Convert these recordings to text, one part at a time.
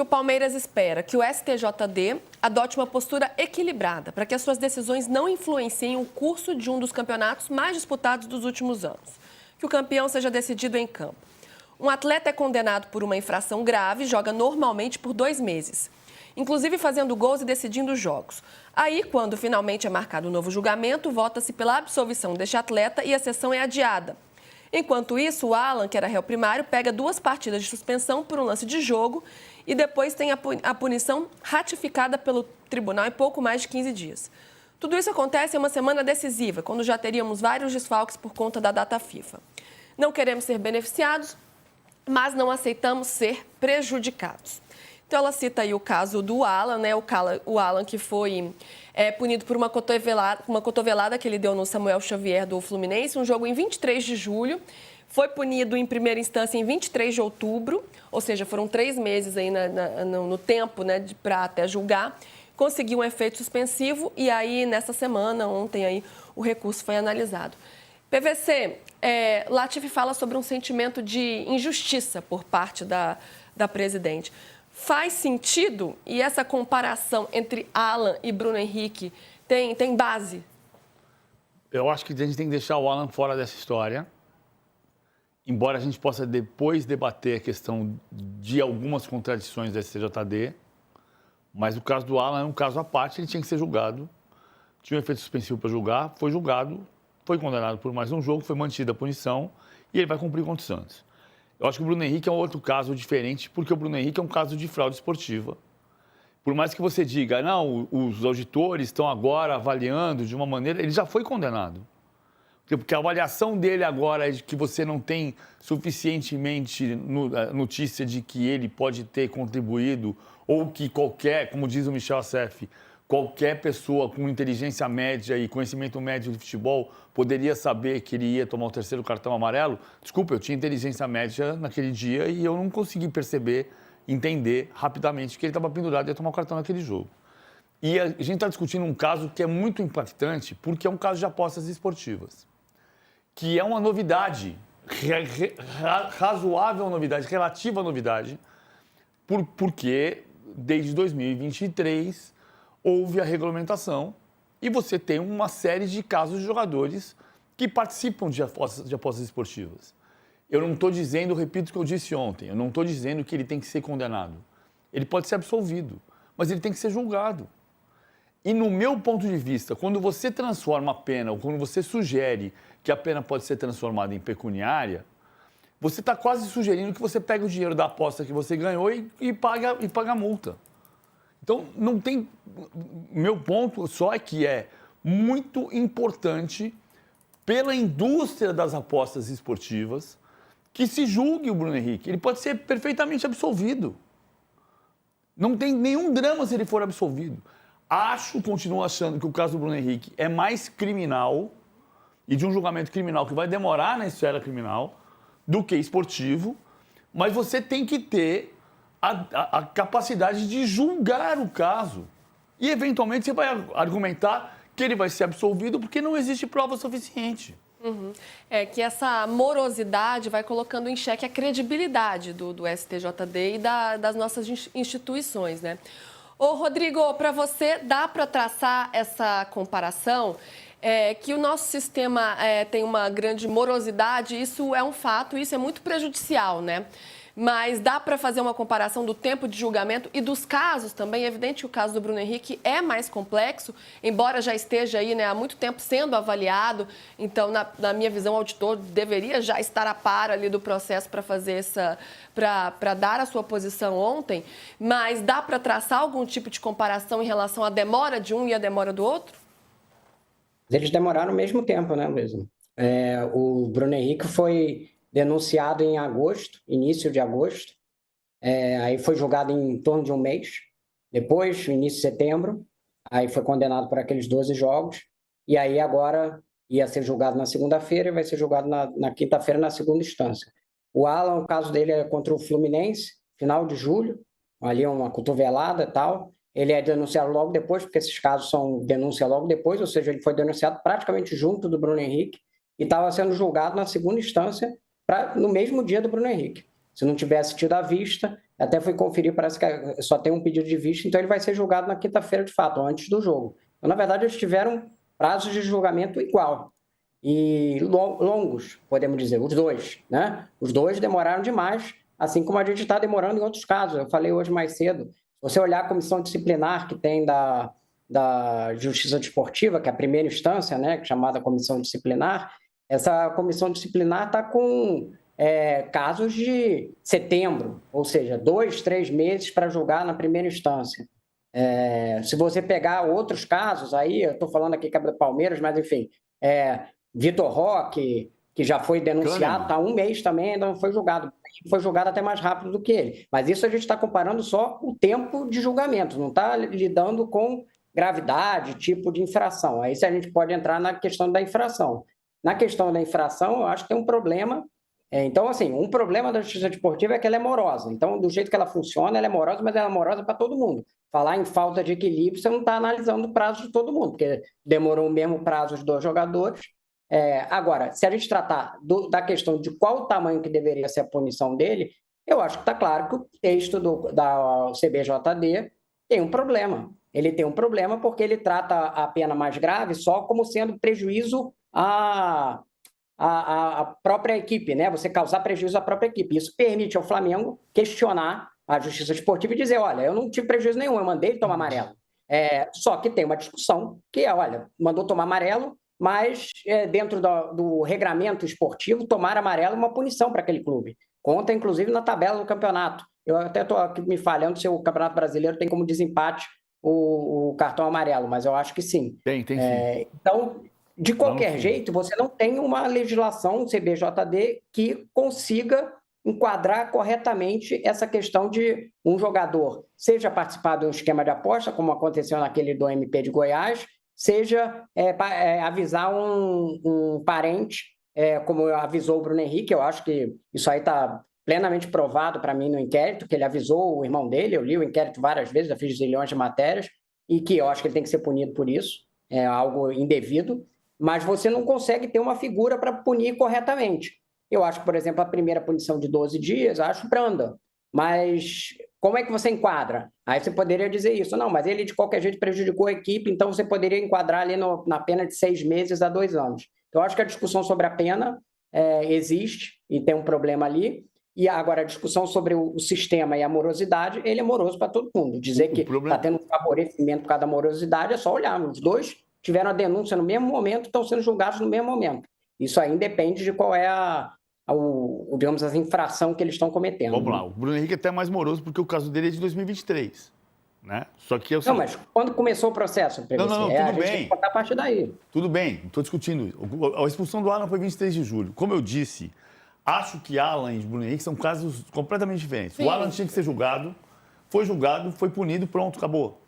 O Palmeiras espera que o STJD adote uma postura equilibrada para que as suas decisões não influenciem o curso de um dos campeonatos mais disputados dos últimos anos. Que o campeão seja decidido em campo. Um atleta é condenado por uma infração grave e joga normalmente por 2 meses, inclusive fazendo gols e decidindo jogos. Aí, quando finalmente é marcado um novo julgamento, vota-se pela absolvição deste atleta e a sessão é adiada. Enquanto isso, o Alan, que era réu primário, pega 2 partidas de suspensão por um lance de jogo e depois tem a punição ratificada pelo tribunal em pouco mais de 15 dias. Tudo isso acontece em uma semana decisiva, quando já teríamos vários desfalques por conta da data FIFA. Não queremos ser beneficiados, mas não aceitamos ser prejudicados. Então, ela cita aí o caso do Alan, né? O Alan que foi punido por uma cotovelada que ele deu no Samuel Xavier do Fluminense, um jogo em 23 de julho. Foi punido em primeira instância em 23 de outubro, ou seja, foram 3 meses aí no tempo, né, para até julgar. Conseguiu um efeito suspensivo e aí, nessa semana, ontem, aí, o recurso foi analisado. PVC, Latifi fala sobre um sentimento de injustiça por parte da presidente. Faz sentido? E essa comparação entre Alan e Bruno Henrique tem base? Eu acho que a gente tem que deixar o Alan fora dessa história. Embora a gente possa depois debater a questão de algumas contradições da STJD, mas o caso do Alan é um caso à parte, ele tinha que ser julgado. Tinha um efeito suspensivo para julgar, foi julgado, foi condenado por mais um jogo, foi mantida a punição e ele vai cumprir contra o Santos. Eu acho que o Bruno Henrique é um outro caso diferente, porque o Bruno Henrique é um caso de fraude esportiva. Por mais que você diga, não, os auditores estão agora avaliando de uma maneira, ele já foi condenado. Porque a avaliação dele agora é de que você não tem suficientemente notícia de que ele pode ter contribuído ou que qualquer, como diz o Michel Assef, qualquer pessoa com inteligência média e conhecimento médio de futebol poderia saber que ele ia tomar o 3º cartão amarelo. Desculpa, eu tinha inteligência média naquele dia e eu não consegui perceber, entender rapidamente que ele estava pendurado e ia tomar o cartão naquele jogo. E a gente está discutindo um caso que é muito impactante porque é um caso de apostas esportivas, que é uma novidade, razoável novidade, relativa novidade, porque desde 2023 houve a regulamentação e você tem uma série de casos de jogadores que participam de apostas esportivas. Eu não estou dizendo, repito o que eu disse ontem, eu não estou dizendo que ele tem que ser condenado. Ele pode ser absolvido, mas ele tem que ser julgado. E no meu ponto de vista, quando você transforma a pena, ou quando você sugere que a pena pode ser transformada em pecuniária, você está quase sugerindo que você pega o dinheiro da aposta que você ganhou e paga a multa. Então, não tem... Meu ponto só é que é muito importante pela indústria das apostas esportivas que se julgue o Bruno Henrique. Ele pode ser perfeitamente absolvido. Não tem nenhum drama se ele for absolvido. Continuo achando que o caso do Bruno Henrique é mais criminal e de um julgamento criminal que vai demorar na esfera criminal do que esportivo, mas você tem que ter a capacidade de julgar o caso. E, eventualmente, você vai argumentar que ele vai ser absolvido porque não existe prova suficiente. Uhum. É que essa morosidade vai colocando em xeque a credibilidade do STJD e das nossas instituições, né? Ô, Rodrigo, para você, dá para traçar essa comparação? Que o nosso sistema tem uma grande morosidade, isso é um fato, isso é muito prejudicial, né? Mas dá para fazer uma comparação do tempo de julgamento e dos casos também. É evidente que o caso do Bruno Henrique é mais complexo, embora já esteja aí, né, há muito tempo sendo avaliado. Então, na minha visão, o auditor deveria já estar a par ali do processo para fazer para dar a sua posição ontem. Mas dá para traçar algum tipo de comparação em relação à demora de um e à demora do outro? Eles demoraram o mesmo tempo, né, Luísa? O Bruno Henrique foi denunciado em agosto, início de agosto, aí foi julgado em torno de um mês, depois, início de setembro, aí foi condenado por aqueles 12 jogos, e aí agora ia ser julgado na segunda-feira e vai ser julgado na quinta-feira na segunda instância. O Alan, o caso dele é contra o Fluminense, final de julho, ali uma cotovelada e tal, ele é denunciado logo depois, porque esses casos são denúncia logo depois, ou seja, ele foi denunciado praticamente junto do Bruno Henrique e estava sendo julgado na segunda instância no mesmo dia do Bruno Henrique. Se não tivesse tido a vista, Até fui conferir, parece que só tem um pedido de vista, então ele vai ser julgado na quinta-feira, de fato, antes do jogo. Então, na verdade, eles tiveram prazos de julgamento igual. E longos, podemos dizer, os dois, né? Os dois demoraram demais, assim como a gente está demorando em outros casos. Eu falei hoje mais cedo. Se você olhar a comissão disciplinar que tem da Justiça Desportiva, que é a primeira instância, né, que é chamada comissão disciplinar, essa comissão disciplinar está com casos de setembro, ou seja, 2, 3 meses para julgar na primeira instância. Se você pegar outros casos, aí eu estou falando aqui que é do Palmeiras, mas enfim, Vitor Roque, que já foi denunciado, está 1 mês também, ainda não foi julgado. Foi julgado até mais rápido do que ele. Mas isso a gente está comparando só o tempo de julgamento, não está lidando com gravidade, tipo de infração. Aí a gente pode entrar na questão da infração. Na questão da infração, eu acho que tem um problema. Então, assim, um problema da justiça desportiva é que ela é morosa. Então, do jeito que ela funciona, ela é morosa, mas ela é morosa para todo mundo. Falar em falta de equilíbrio, você não está analisando o prazo de todo mundo, porque demorou o mesmo prazo os 2 jogadores. Agora, se a gente tratar da questão de qual o tamanho que deveria ser a punição dele, eu acho que está claro que o texto da CBJD tem um problema. Ele tem um problema porque ele trata a pena mais grave só como sendo prejuízo à própria equipe, né? Você causar prejuízo à própria equipe. Isso permite ao Flamengo questionar a justiça desportiva e dizer, olha, eu não tive prejuízo nenhum, eu mandei ele tomar amarelo. Só que tem uma discussão que olha, mandou tomar amarelo, mas dentro do regramento esportivo, tomar amarelo é uma punição para aquele clube. Conta, inclusive, na tabela do campeonato. Eu até estou aqui me falhando se o Campeonato Brasileiro tem como desempate o cartão amarelo, mas eu acho que sim. Tem sim. Então, de qualquer jeito, você não tem uma legislação CBJD que consiga enquadrar corretamente essa questão de um jogador seja participar de um esquema de aposta, como aconteceu naquele do MP de Goiás, seja avisar um parente, como avisou o Bruno Henrique. Eu acho que isso aí está plenamente provado para mim no inquérito, que ele avisou o irmão dele. Eu li o inquérito várias vezes, já fiz zilhões de matérias, e que eu acho que ele tem que ser punido por isso, é algo indevido, mas você não consegue ter uma figura para punir corretamente. Eu acho que, por exemplo, a primeira punição de 12 dias, acho branda, mas como é que você enquadra? Aí você poderia dizer isso, não, mas ele de qualquer jeito prejudicou a equipe, então você poderia enquadrar ali na pena de 6 meses a 2 anos. Então, eu acho que a discussão sobre a pena existe e tem um problema ali. E agora a discussão sobre o sistema e a morosidade, ele é moroso para todo mundo. Dizer que está tendo um favorecimento por causa da morosidade é só olhar. Os dois tiveram a denúncia no mesmo momento, estão sendo julgados no mesmo momento. Isso aí depende de qual é digamos, a infração que eles estão cometendo. Vamos lá, o Bruno Henrique é até mais moroso porque o caso dele é de 2023. Né? Só que Não, mas quando começou o processo? Não, tudo a bem. gente tem que contar a partir daí. Tudo bem, estou discutindo. A expulsão do Alan foi 23 de julho. Como eu disse, acho que Alan e Bruno Henrique são casos completamente diferentes. Sim. O Alan tinha que ser julgado, foi punido, pronto, acabou.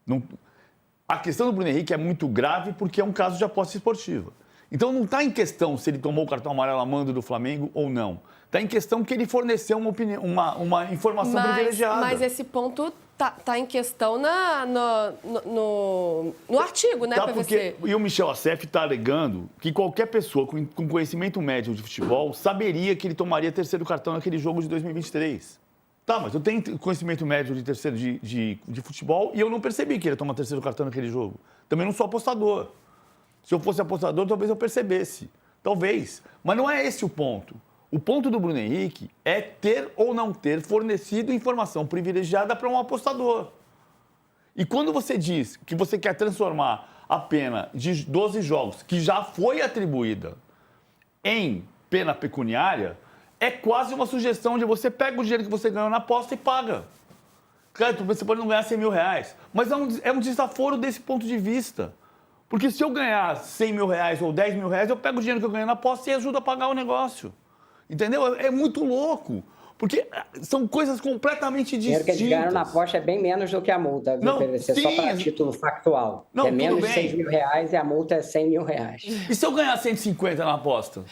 Não... A questão do Bruno Henrique é muito grave porque é um caso de aposta esportiva. Então não está em questão se ele tomou o cartão amarelo a mando do Flamengo ou não. Está em questão que ele forneceu uma opinião, uma informação privilegiada. Mas esse ponto tá em questão no artigo, né, PVC? E o Michel Acef está alegando que qualquer pessoa com conhecimento médio de futebol saberia que ele tomaria terceiro cartão naquele jogo de 2023. Tá, mas eu tenho conhecimento médio de terceiro de futebol e eu não percebi que ele ia tomar terceiro cartão naquele jogo. Também não sou apostador. Se eu fosse apostador, talvez eu percebesse. Talvez. Mas não é esse o ponto. O ponto do Bruno Henrique é ter ou não ter fornecido informação privilegiada para um apostador. E quando você diz que você quer transformar a pena de 12 jogos, que já foi atribuída, em pena pecuniária, é quase uma sugestão de você pega o dinheiro que você ganhou na aposta e paga. Claro, você pode não ganhar 100 mil reais, mas é um desaforo desse ponto de vista. Porque se eu ganhar 100 mil reais ou 10 mil reais, eu pego o dinheiro que eu ganhei na aposta e ajudo a pagar o negócio. Entendeu? É muito louco. Porque são coisas completamente distintas. O dinheiro que eles ganharam na aposta é bem menos do que a multa, viu, PVC? Só para título factual. Não, é menos de 6 mil reais e a multa é 100 mil reais. E se eu ganhar 150 na aposta?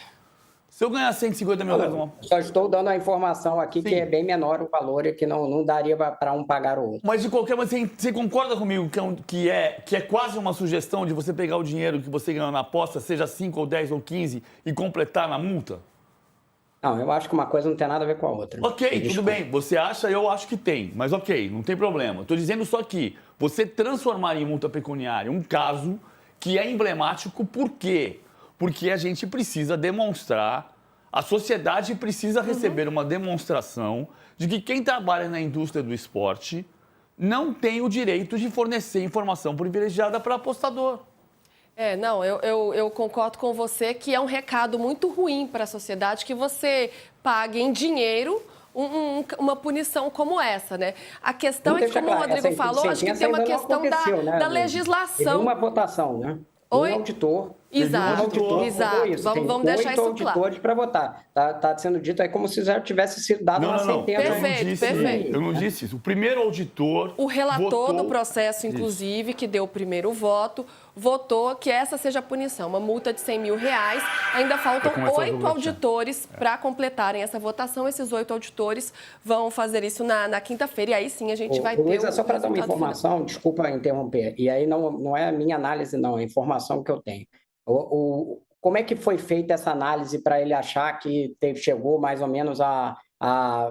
Se eu ganhar 150 mil reais... Só estou dando a informação aqui. Sim. Que é bem menor o valor e que não daria para um pagar o outro. Mas, de qualquer maneira, você concorda comigo que é quase uma sugestão de você pegar o dinheiro que você ganhou na aposta, seja 5 ou 10 ou 15, e completar na multa? Não, eu acho que uma coisa não tem nada a ver com a outra. Ok, tudo bem. Você acha, eu acho que tem. Mas ok, não tem problema. Estou dizendo só que você transformar em multa pecuniária um caso que é emblemático, por quê? Porque a gente precisa demonstrar, a sociedade precisa receber uma demonstração de que quem trabalha na indústria do esporte não tem o direito de fornecer informação privilegiada para apostador. Não, eu concordo com você que é um recado muito ruim para a sociedade que você pague em dinheiro uma punição como essa, né? A questão é que, como o Rodrigo falou, acho que tem uma questão da legislação. Uma votação, né? Oi? Um auditor. Exato, exato. isso. Vamos deixar isso claro. 8 auditores para votar. Tá sendo dito aí como se já tivesse sido dado uma sentença. Perfeito. Eu não disse isso. O primeiro auditor... O relator votou... do processo, inclusive, que deu o primeiro voto, votou que essa seja a punição, uma multa de R$100 mil. Ainda faltam 8 auditores para completarem essa votação. Esses 8 auditores vão fazer isso na quinta-feira e aí sim a gente vai ter Luísa, só para dar uma informação, final. Desculpa interromper, e aí não é a minha análise não, é a informação que eu tenho. Como é que foi feita essa análise para ele achar que chegou mais ou menos a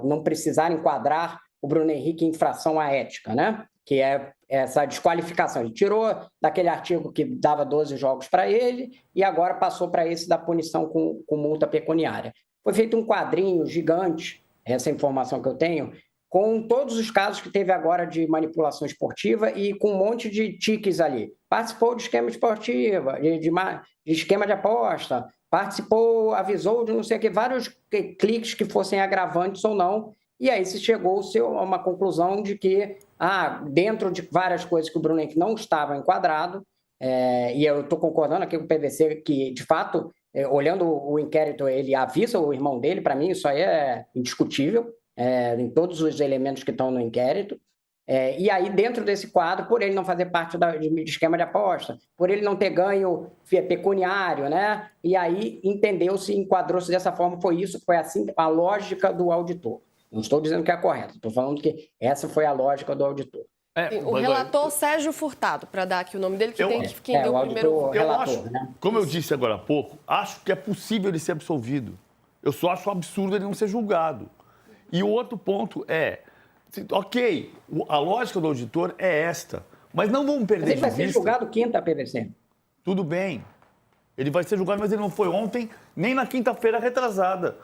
não precisar enquadrar o Bruno Henrique em infração à ética, né? Que é essa desqualificação. Ele tirou daquele artigo que dava 12 jogos para ele e agora passou para esse da punição com multa pecuniária. Foi feito um quadrinho gigante, essa informação que eu tenho, com todos os casos que teve agora de manipulação esportiva e com um monte de tiques ali. Participou de esquema esportivo, de esquema de aposta, participou, avisou de não sei o que, vários cliques que fossem agravantes ou não, e aí se chegou-se a uma conclusão de que, dentro de várias coisas que o Bruno Henrique não estava enquadrado, e eu estou concordando aqui com o PVC que, de fato, olhando o inquérito, ele avisa o irmão dele, para mim isso aí é indiscutível, em todos os elementos que estão no inquérito. E aí, dentro desse quadro, por ele não fazer parte de esquema de aposta, por ele não ter ganho pecuniário, né? E aí entendeu-se, enquadrou-se dessa forma, foi assim a lógica do auditor. Não estou dizendo que é correto, estou falando que essa foi a lógica do auditor. O relator Sérgio Furtado, para dar aqui o nome dele, quem deu o primeiro voto. Como eu disse agora há pouco, acho que é possível ele ser absolvido. Eu só acho absurdo ele não ser julgado. E o outro ponto ok, a lógica do auditor é esta, mas não vamos perder de vista... Mas ele vai ser julgado quinta, PVC. Tudo bem, ele vai ser julgado, mas ele não foi ontem, nem na quinta-feira retrasada,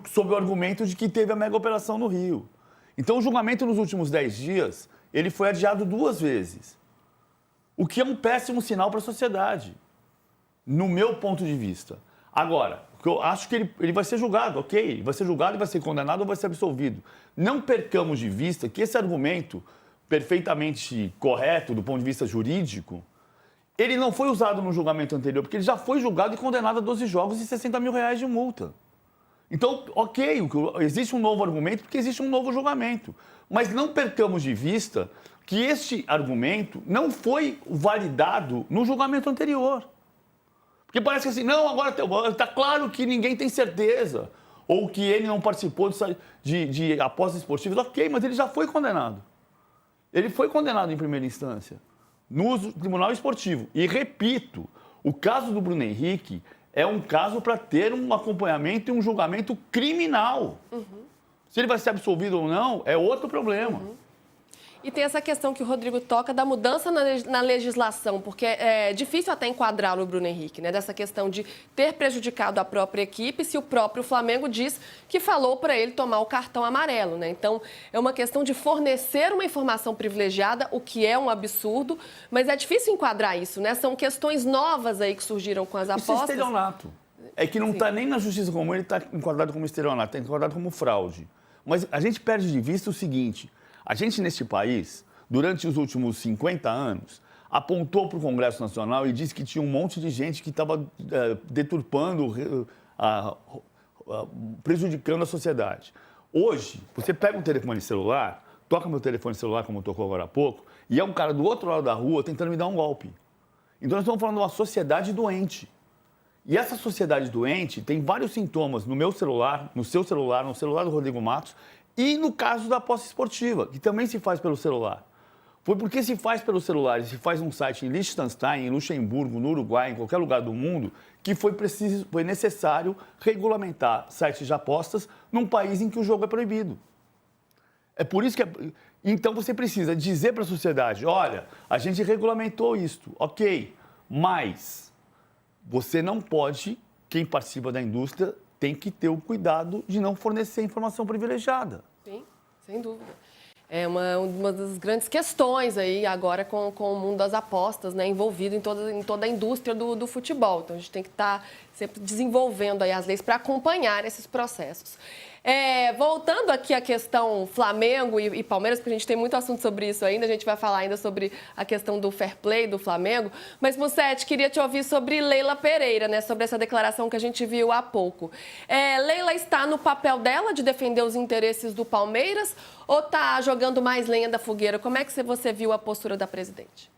sob o argumento de que teve a mega operação no Rio. Então, o julgamento nos últimos 10 dias, ele foi adiado 2 vezes, o que é um péssimo sinal para a sociedade, no meu ponto de vista. Agora, eu acho que ele vai ser julgado, ok? Ele vai ser julgado e vai ser condenado ou vai ser absolvido. Não percamos de vista que esse argumento, perfeitamente correto do ponto de vista jurídico, ele não foi usado no julgamento anterior, porque ele já foi julgado e condenado a 12 jogos e R$60 mil de multa. Então, ok, existe um novo argumento porque existe um novo julgamento. Mas não percamos de vista que este argumento não foi validado no julgamento anterior. Porque parece que assim, não, agora está claro que ninguém tem certeza. Ou que ele não participou de apostas esportivas. Ok, mas ele já foi condenado. Ele foi condenado em primeira instância, no Tribunal Esportivo. E repito, o caso do Bruno Henrique é um caso para ter um acompanhamento e um julgamento criminal. Se ele vai ser absolvido ou não, é outro problema. E tem essa questão que o Rodrigo toca da mudança na legislação, porque é difícil até enquadrar o Bruno Henrique, né? Dessa questão de ter prejudicado a própria equipe, se o próprio Flamengo diz que falou para ele tomar o cartão amarelo, né? Então, é uma questão de fornecer uma informação privilegiada, o que é um absurdo, mas é difícil enquadrar isso, né? São questões novas aí que surgiram com as apostas. Isso é estelionato. É que não está nem na justiça comum, ele está enquadrado como estelionato, está enquadrado como fraude. Mas a gente perde de vista o seguinte... A gente, neste país, durante os últimos 50 anos, apontou para o Congresso Nacional e disse que tinha um monte de gente que estava deturpando, prejudicando a sociedade. Hoje, você pega um telefone celular, toca meu telefone celular, como tocou agora há pouco, e é um cara do outro lado da rua tentando me dar um golpe. Então, nós estamos falando de uma sociedade doente. E essa sociedade doente tem vários sintomas no meu celular, no seu celular, no celular do Rodrigo Matos, e no caso da aposta esportiva, que também se faz pelo celular. Foi porque se faz pelos celulares, se faz um site em Liechtenstein, em Luxemburgo, no Uruguai, em qualquer lugar do mundo, que foi necessário regulamentar sites de apostas num país em que o jogo é proibido. É por isso que... Então você precisa dizer para a sociedade, olha, a gente regulamentou isto, ok, mas você não pode, quem participa da indústria, tem que ter o cuidado de não fornecer informação privilegiada. Sim, sem dúvida. É uma das grandes questões aí agora com o mundo das apostas, né, envolvido em toda a indústria do futebol. Então, a gente tem que estar sempre desenvolvendo aí as leis para acompanhar esses processos. Voltando aqui à questão Flamengo e Palmeiras, porque a gente tem muito assunto sobre isso ainda, a gente vai falar ainda sobre a questão do fair play do Flamengo, mas, Mussete, queria te ouvir sobre Leila Pereira, né, sobre essa declaração que a gente viu há pouco. Leila está no papel dela de defender os interesses do Palmeiras ou está jogando mais lenha da fogueira? Como é que você viu a postura da presidente?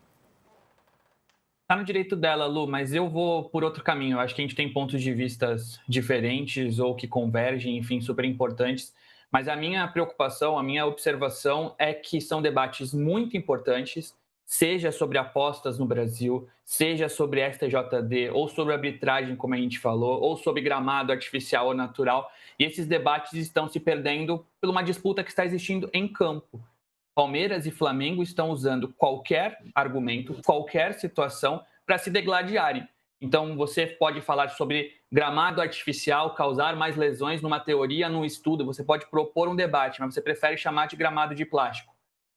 Tá no direito dela, Lu, mas eu vou por outro caminho. Eu acho que a gente tem pontos de vistas diferentes ou que convergem, enfim, super importantes. Mas a minha preocupação, a minha observação é que são debates muito importantes, seja sobre apostas no Brasil, seja sobre STJD, ou sobre arbitragem, como a gente falou, ou sobre gramado artificial ou natural. E esses debates estão se perdendo por uma disputa que está existindo em campo. Palmeiras e Flamengo estão usando qualquer argumento, qualquer situação para se degladiarem. Então, você pode falar sobre gramado artificial causar mais lesões numa teoria, num estudo. Você pode propor um debate, mas você prefere chamar de gramado de plástico.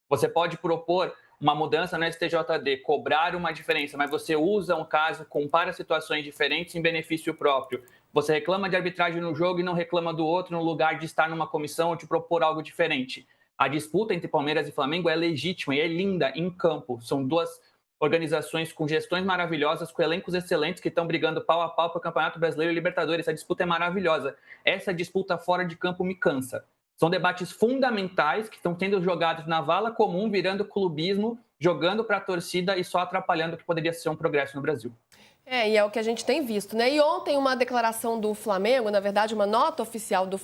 Você pode propor uma mudança no STJD, cobrar uma diferença, mas você usa um caso, compara situações diferentes em benefício próprio. Você reclama de arbitragem no jogo e não reclama do outro no lugar de estar numa comissão ou de propor algo diferente. A disputa entre Palmeiras e Flamengo é legítima e é linda em campo. São duas organizações com gestões maravilhosas, com elencos excelentes que estão brigando pau a pau para o Campeonato Brasileiro e Libertadores. Essa disputa é maravilhosa. Essa disputa fora de campo me cansa. São debates fundamentais que estão sendo jogados na vala comum, virando clubismo, jogando para a torcida e só atrapalhando o que poderia ser um progresso no Brasil. E é o que a gente tem visto, né? E ontem uma declaração do Flamengo, na verdade uma nota oficial do